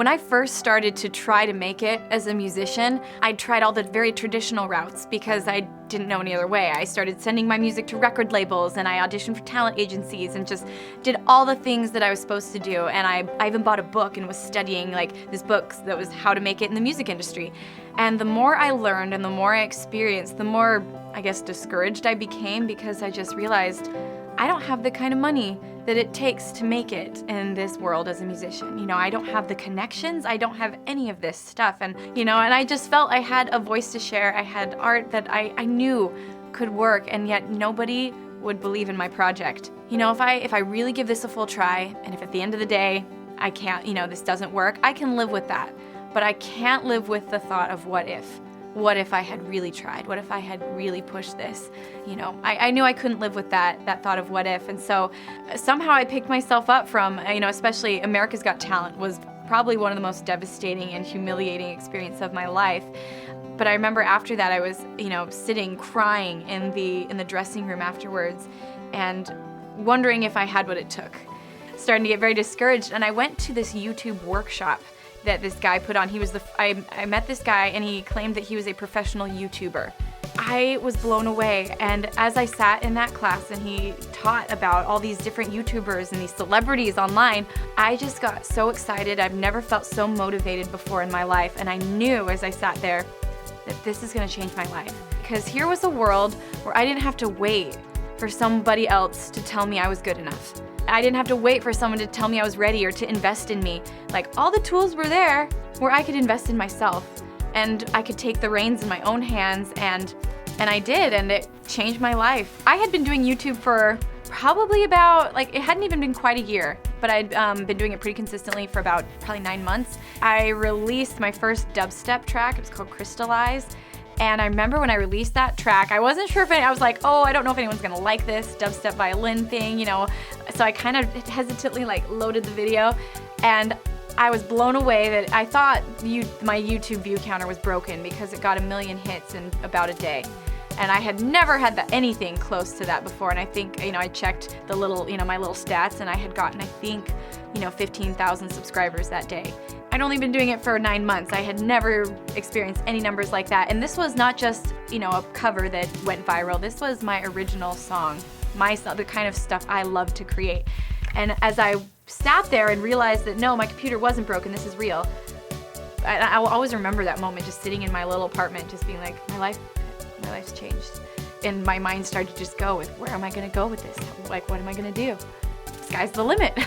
When I first started to try to make it as a musician, I tried all the very traditional routes because I didn't know any other way. I started sending my music to record labels, and I auditioned for talent agencies and just did all the things that I was supposed to do. And I even bought a book and was studying this book that was how to make it in the music industry. And the more I learned and the more I experienced, the more, I guess, discouraged I became, because I just realized I don't have the kind of money that it takes to make it in this world as a musician. You know, I don't have the connections, I don't have any of this stuff. And, and I just felt I had a voice to share. I had art that I knew could work, and yet nobody would believe in my project. If I really give this a full try, and if at the end of the day, I can't, this doesn't work, I can live with that. But I can't live with the thought of what if. What if I had really tried? What if I had really pushed this? I knew I couldn't live with that thought of what if. And so somehow I picked myself up from, especially America's Got Talent was probably one of the most devastating and humiliating experiences of my life. But I remember after that I was, sitting crying in the dressing room afterwards and wondering if I had what it took. Starting to get very discouraged, and I went to this YouTube workshop that this guy put on. I met this guy, and he claimed that he was a professional YouTuber. I was blown away, and as I sat in that class and he taught about all these different YouTubers and these celebrities online, I just got so excited. I've never felt so motivated before in my life, and I knew as I sat there that this is gonna change my life. Because here was a world where I didn't have to wait for somebody else to tell me I was good enough. I didn't have to wait for someone to tell me I was ready or to invest in me. All the tools were there where I could invest in myself, and I could take the reins in my own hands, and I did, and it changed my life. I had been doing YouTube for probably about, it hadn't even been quite a year, but I'd been doing it pretty consistently for about probably 9 months. I released my first dubstep track. It was called Crystallize. And I remember when I released that track, I wasn't sure if I was like, oh, I don't know if anyone's gonna like this dubstep violin thing, So I kind of hesitantly loaded the video, and I was blown away that I thought my YouTube view counter was broken because it got 1 million hits in about a day. And I had never had anything close to that before. And I think, I checked the little, my little stats, and I had gotten, 15,000 subscribers that day. I'd only been doing it for 9 months. I had never experienced any numbers like that. And this was not just, a cover that went viral. This was my original song, the kind of stuff I love to create. And as I sat there and realized that, no, my computer wasn't broken, this is real, I will always remember that moment, just sitting in my little apartment, just being like, my life's changed. And my mind started to just go with, where am I gonna go with this? What am I gonna do? Sky's the limit.